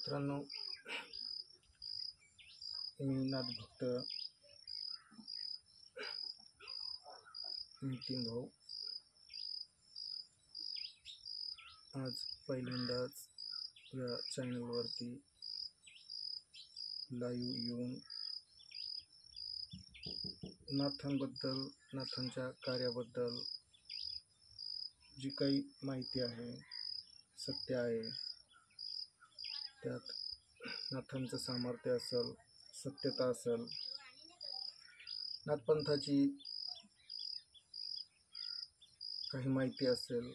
मित्रांनो, मी नाथभक्त नितीन भाऊ आज पहिल्यांदाच या चॅनलवरती लाईव्ह येऊन नाथांबद्दल, नाथांच्या कार्याबद्दल जी काही माहिती आहे, सत्य आहे, त्यात नाथांचं सामर्थ्य असेल, सत्यता असेल, नाथपंथाची काही माहिती असेल,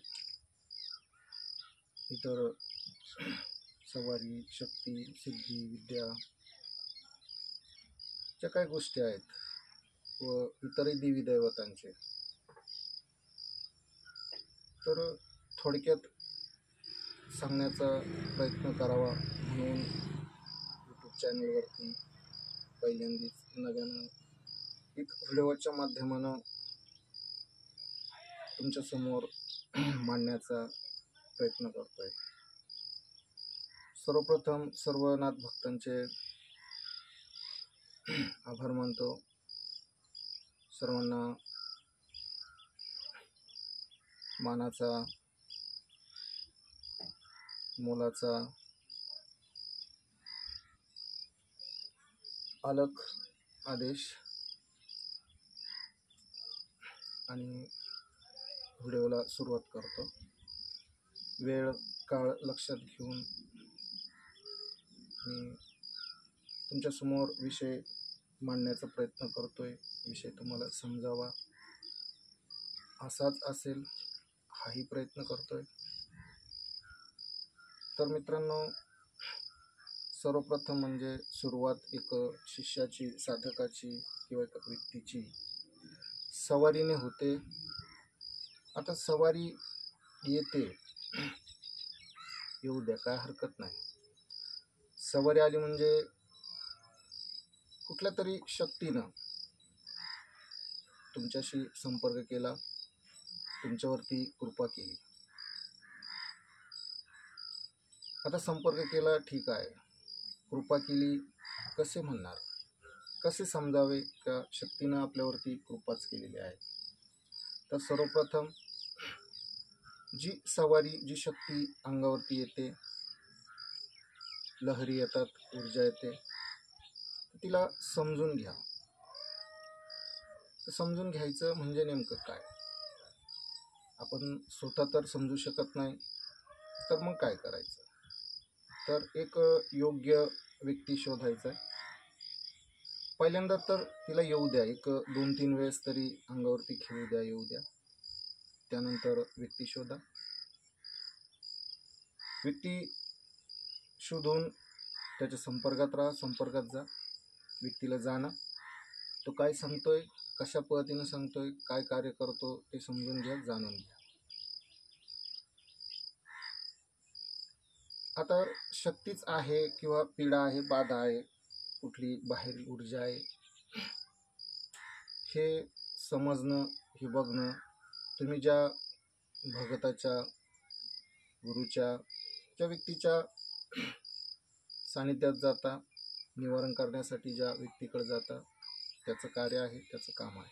इतर सवारी, शक्ती, सिद्धी, विद्या ज्या काही गोष्टी आहेत व इतरही देवी दैवतांचे, तर थोडक्यात सांगण्याचा प्रयत्न करावा म्हणून यूट्यूब चॅनलवरती पहिल्यांदाच नव्यानं एक व्हिडिओच्या माध्यमानं तुमच्यासमोर मांडण्याचा प्रयत्न करतोय। सर्वप्रथम सर्व नाथ भक्तांचे आभार मानतो। सर्वांना मानाचा, मोलाचा अलख आदेश आणि व्हिडिओला सुरुवात करतो। वेळ काळ लक्षात घेऊन मी तुमच्यासमोर विषय मांडण्याचा प्रयत्न करतोय। विषय तुम्हाला समजावा असाच असेल हाही प्रयत्न करतोय। तर मित्रांनो, सर्वप्रथम म्हणजे सुरुवात एक शिष्याची, साधकाची किंवा एका व्यक्तीची सवारीने होते। आता सवारी येते, येऊ द्या, काय हरकत नाही। सवारी आली म्हणजे कुठल्या तरी शक्तीनं तुमच्याशी संपर्क केला, तुमच्यावरती कृपा केली। आता संपर्क केला ठीक आहे, कृपा केली कसे म्हणणार, कसे समजावे का शक्तीनं आपल्यावरती कृपाच केलेली आहे। तर सर्वप्रथम जी सवारी, जी शक्ती अंगावरती येते, लहरी येतात, ऊर्जा येते, तिला समजून घ्या। समजून घ्यायचं म्हणजे नेमकं काय? आपण स्वतः तर समजू शकत नाही, तर मग काय करायचं? तर एक योग्य व्यक्ती शोधायचा आहे। पहिल्यांदा तर तिला येऊ द्या, एक 2-3 वेळेस तरी अंगावरती खेळू द्या, येऊ द्या। त्यानंतर व्यक्ती शोधा, व्यक्ती शोधून त्याच्या संपर्कात राहा, संपर्कात जा। व्यक्तीला जाणं, तो काय सांगतोय, कशा पद्धतीने सांगतोय, काय कार्य करतो ते समजून घ्या, जाणून घ्या। आता शक्तीच आहे किंवा पीडा आहे, बाधा आहे, कुठली बाहेर ऊर्जा आहे, हे समजणं, हे बघणं, तुम्ही ज्या भगताच्या, गुरुच्या, त्या व्यक्तीच्या सानिध्यात जाता, निवारण करण्यासाठी ज्या व्यक्तीकडे जाता, त्याचं कार्य आहे, त्याचं काम आहे,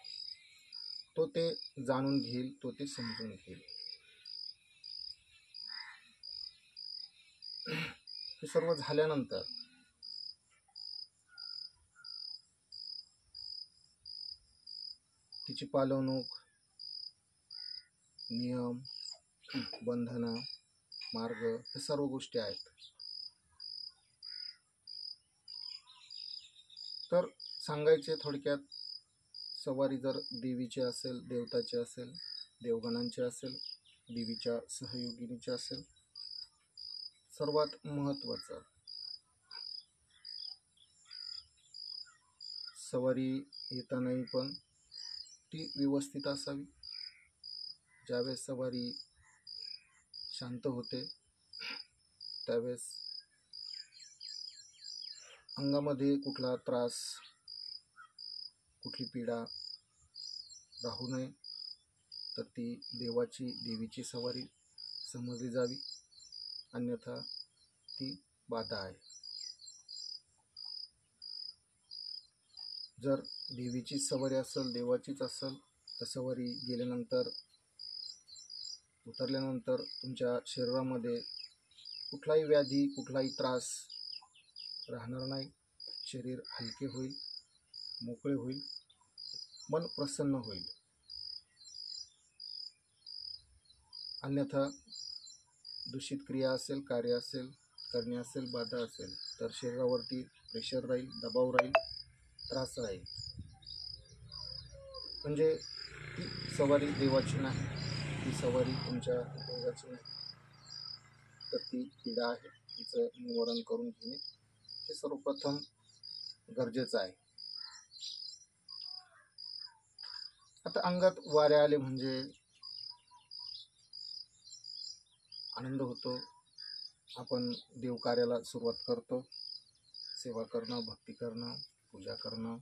तो ते जाणून घेईल, तो ते समजून घेईल। हे सर्व झाल्यानंतर तिची पालवणूक, नियम, बंधनं, मार्ग, हे सर्व गोष्टी आहेत। तर सांगायचे थोडक्यात, सवारी जर देवीची असेल, देवताची असेल, देवगणांची असेल, देवीच्या सहयोगिनीची असेल, सर्वात महत्त्वाचं, सवारी येतानाही पण ती व्यवस्थित असावी। ज्यावेळेस सवारी शांत होते, त्यावेळेस अंगामध्ये कुठला त्रास, कुठली पीडा राहू नये, तर ती देवाची, देवीची सवारी समजली जावी, अन्यथा ती बाधा आहे. जर देवीचीच सवारी असेल, देवाचीच असेल, तर सवारी गेल्यानंतर उतरल्यानंतर तुमच्या शरीरामध्ये कुठलाही व्याधी, कुठलाही त्रास राहणार नाही. शरीर हलके होईल, मोकळे होईल, मन प्रसन्न होईल. अन्यथा दूषित क्रिया असेल, कार्य असेल, करणे असेल, बाधा असेल, तर शरीरावरती प्रेशर राहील, दबाव राहील, त्रास राहील. म्हणजे ती सवारी देवाची नाही, ती सवारी तुमच्या उपयोगाची नाही. तर ती पीडा आहे, तिचं निवारण करून घेणे हे सर्वप्रथम गरजेचं आहे. आता अंगात वारे आले म्हणजे आनंद होतो. आपण देवकार्याला सुरुवात करतो. सेवा करणं, भक्ती करणं, पूजा करणं,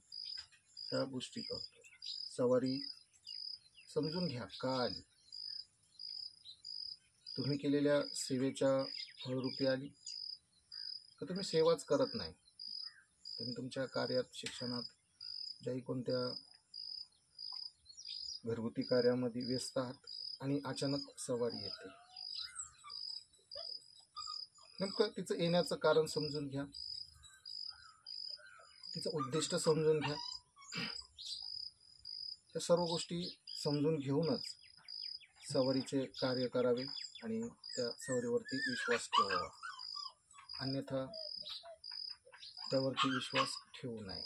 ह्या गोष्टी करतो. सवारी समजून घ्या का आली. तुम्ही केलेल्या सेवेच्या फळरूपी आली तर तुम्ही सेवाच करत नाही. तुम्ही तुमच्या कार्यात, शिक्षणात, ज्याही कोणत्या घरगुती कार्यामध्ये व्यस्त आहात आणि अचानक सवारी येते. नेमकं तिचं येण्याचं कारण समजून घ्या, तिचं उद्दिष्ट समजून घ्या. त्या सर्व गोष्टी समजून घेऊनच सवारीचे कार्य करावे आणि त्या सवारीवरती विश्वास ठेवावा. अन्यथा त्यावरती विश्वास ठेवू नये.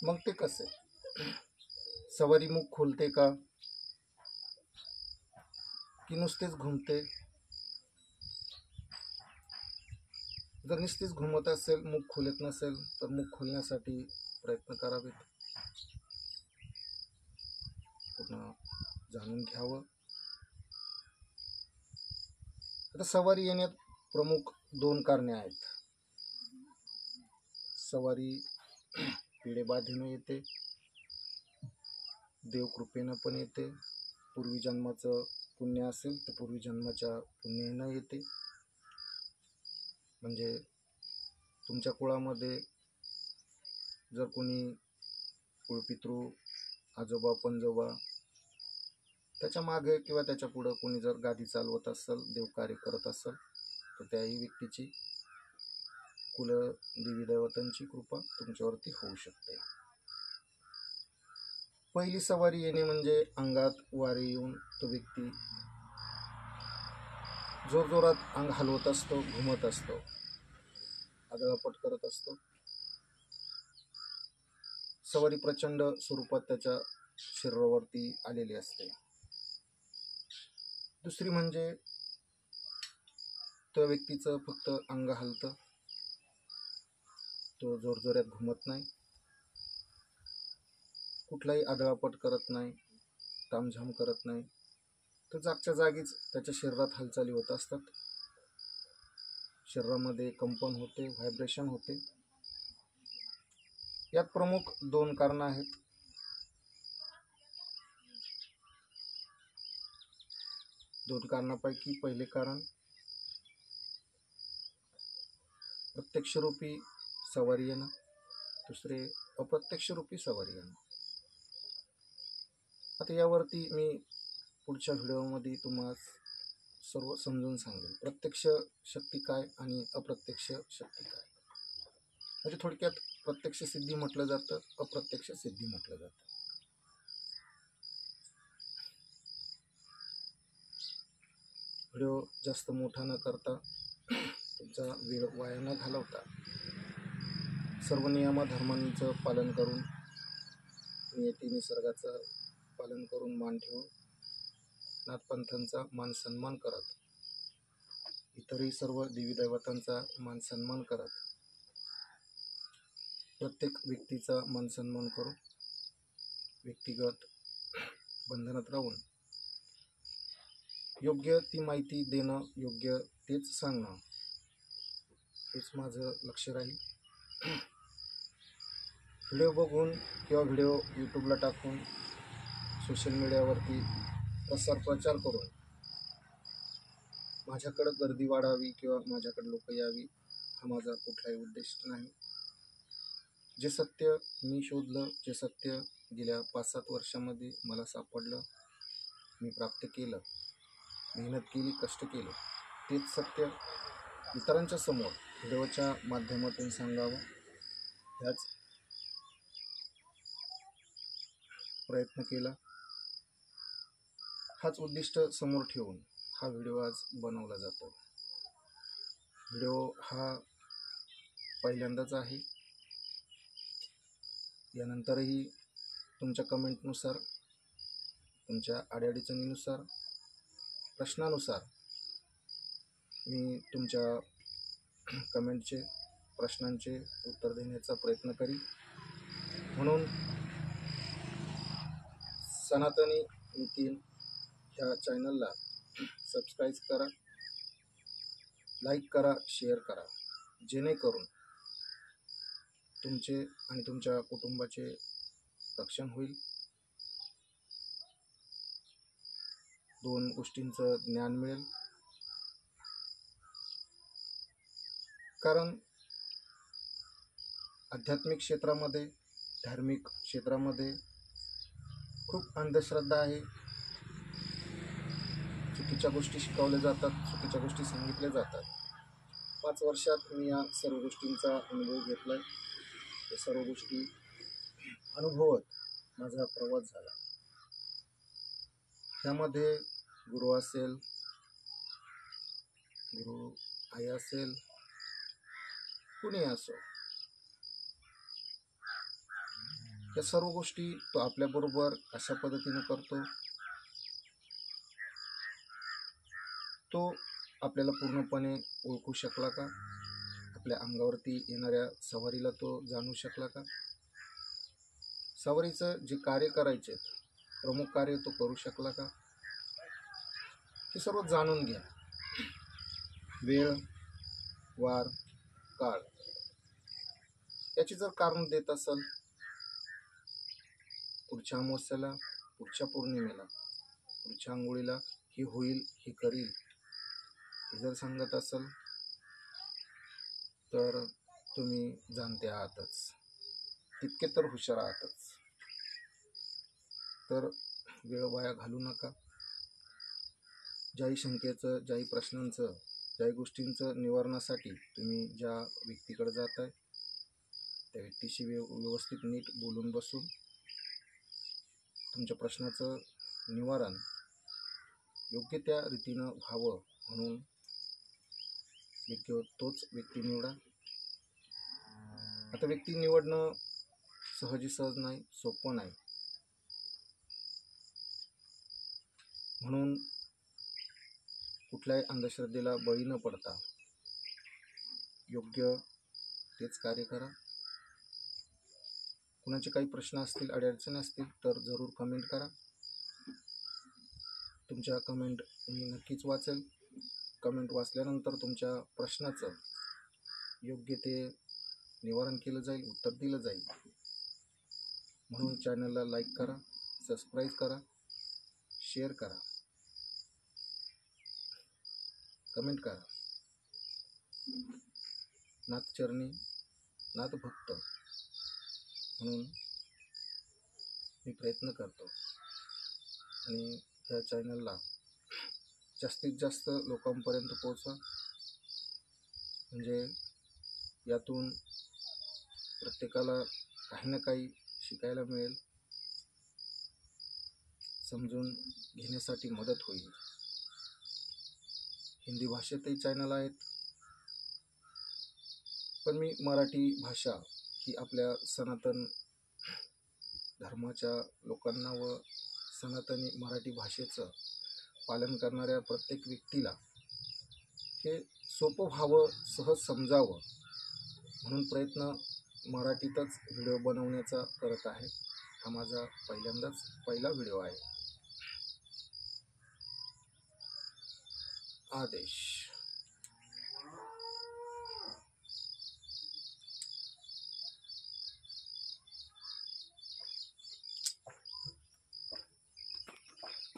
मग ते कसे? सवारी मुख खोलते का की नुसतेच घुमते? जर नुसतीच घुमत असेल, मुख खोलत नसेल, तर मुख खोलण्यासाठी प्रयत्न करावेत. पूर्ण जाणून घ्यावं. आता सवारी येण्यात प्रमुख 2 कारणे आहेत. सवारी पिढेबाधेनं येते, देवकृपेनं पण येते. पूर्वी जन्माचं पुण्य असेल तर पूर्वी जन्माच्या पुण्यानं येते. म्हणजे तुमच्या कुळामध्ये जर कोणी कुळपितृ, आजोबा, पणजोबा, त्याच्या मागे किंवा त्याच्या पुढं कोणी जर गादी चालवत असेल, देवकार्य करत असेल, तर त्याही व्यक्तीची कुलदेवी देवतांची कृपा तुमच्यावरती होऊ शकते. पहिली सवारी येणे म्हणजे अंगात वारे येऊन तो व्यक्ती जोरजोरात अंग हलवत असतो, घुमत असतो, आदळापट करत असतो. सवारी प्रचंड स्वरूपात त्याच्या शरीरावरती आलेली असते. दुसरी म्हणजे त्या व्यक्तीचं फक्त अंग हलतं, तो जोरजोरात घुमत नाही, कुठलाही आदळापट करत नाही, तामझाम करत नाही. तो जागच्या जागीच त्याच्या शरीरात हालचाली होत असतात. शरीरामध्ये कंपन होते, व्हायब्रेशन होते. यात प्रमुख 2 कारणं आहेत. दोन कारणापैकी पहिले कारण प्रत्यक्ष रूपी सवारी येणं, दुसरे अप्रत्यक्ष रूपी सवारी येणं. आता यावरती मी पुढच्या व्हिडिओमध्ये तुम्हाला सर्व समजून सांगेल. प्रत्यक्ष शक्ती काय आणि अप्रत्यक्ष शक्ती काय. म्हणजे थोडक्यात प्रत्यक्ष सिद्धी म्हटलं जातं, अप्रत्यक्ष सिद्धी म्हटलं जातं. व्हिडिओ जास्त मोठा न करता, तुमचा वेळ वाया न घालवता, सर्व नियमधर्मांचं पालन करून, नियती निसर्गाचं पालन करून, मान ठेवून, नाथपंथांचा मान सन्मान करत, इतरही सर्व देवीदेवतांचा मान सन्मान करत, प्रत्येक व्यक्तीचा मान सन्मान करून, व्यक्तिगत बंधनात राहून योग्य ती माहिती देणं, योग्य तेच सांगणं, हेच माझं लक्ष राहील. व्हिडिओ बघून किंवा व्हिडिओ यूट्यूबला टाकून सोशल मीडियावरती प्रचार करून माझ्याकडे गर्दी वाढावी किंवा माझ्याकडे लोक यावी हा माझा कुठलाही उद्देश नाही. जे सत्य मी शोधलं, जे सत्य गेल्या 5-7 वर्षामध्ये मला सापडलं, मी प्राप्त केलं, मेहनत केली, कष्ट केले, तेच सत्य इतरांच्या समोर व्हिडिओच्या माध्यमातून सांगावं ह्याच प्रयत्न केला. हाच उद्दिष्ट समोर ठेवून हा व्हिडिओ आज बनवला जातो. व्हिडिओ हा पहिल्यांदाच आहे. यानंतरही तुमच्या कमेंटनुसार, तुमच्या अडीअडचणीनुसार, प्रश्नानुसार मी तुमच्या कमेंटचे, प्रश्नांचे उत्तर देण्याचा प्रयत्न करीन. म्हणून सनातनी नितीन ह्या चॅनलला सबस्क्राईब करा, लाईक करा, शेअर करा, जेणेकरून तुमचे आणि तुमच्या कुटुंबाचे रक्षण होईल. 2 गोष्टींचं ज्ञान मिळेल. कारण आध्यात्मिक क्षेत्रामध्ये, धार्मिक क्षेत्रामध्ये खूप अंधश्रद्धा आहे. चुकीच्या गोष्टी शिकवल्या जातात, चुकीच्या गोष्टी सांगितल्या जातात. 5 वर्षात मी या सर्व गोष्टींचा अनुभव घेतलाय. या सर्व गोष्टी अनुभवत माझा प्रवास झाला. त्यामध्ये गुरु असेल, गुरु आई असेल, कुणी असो, या सर्व गोष्टी तो आपल्याबरोबर अशा पद्धतीने करतो, तो आपल्याला पूर्णपणे ओळखू शकला का? आपल्या अंगावरती येणाऱ्या सवारीला तो जाणू शकला का? सवारीचं जे कार्य करायचे, प्रमुख कार्य तो करू शकला का? हे सर्व जाणून घ्या. वेळ, वार, काळ याची जर कारण देत असाल, पुढच्या अमावस्याला, पुढच्या पौर्णिमेला, पुढच्या आंघोळीला हे होईल, हे करील, हे जर सांगत असाल तर तुम्ही जाणते आहातच, तितके तर हुशार आहातच. तर वेळ वाया घालू नका. ज्याही शंकेचं, ज्याही प्रश्नांचं, ज्याही गोष्टींचं निवारणासाठी तुम्ही ज्या व्यक्तीकडे जाताय, त्या व्यक्तीशी व्यवस्थित नीट बोलून बसून तुमच्या प्रश्नाचं निवारण योग्य त्या रीतीनं व्हावं म्हणून योग्य तोच व्यक्ती निवडा. आता व्यक्ती निवडणं सहज नाही, सोपं नाही. म्हणून कुठल्याही अंधश्रद्धेला बळी न पडता योग्य तेच कार्य करा. कुणाचे काही प्रश्न असतील, अडचणी असतील तर जरूर कमेंट करा. तुमच्या कमेंट मी नक्कीच वाचेल. कमेंट वाचल्यानंतर तुमच्या प्रश्नाचं योग्य ते निवारण केलं जाईल, उत्तर दिलं जाईल. म्हणून चॅनलला लाईक करा, सबस्क्राईब करा, शेअर करा, कमेंट करा. नाथचरणी, नाथभक्त म्हणून मी प्रयत्न करतो आणि या चॅनलला जास्तीत जास्त लोकांपर्यंत पोहोचवा, म्हणजे यातून प्रत्येकाला काही ना काही शिकायला मिळेल, समजून घेण्यासाठी मदत होईल. हिंदी भाषेतही चॅनल आहेत, पण मी मराठी भाषा ही आपल्या सनातन धर्माच्या लोकांना व सनातनी मराठी भाषेचं पालन करणाऱ्या प्रत्येक व्यक्तीला हे सोपं व्हावं, सहज समजावं म्हणून प्रयत्न मराठीतच व्हिडिओ बनवण्याचा करत आहे. हा माझा पहिला व्हिडिओ आहे. आदेश.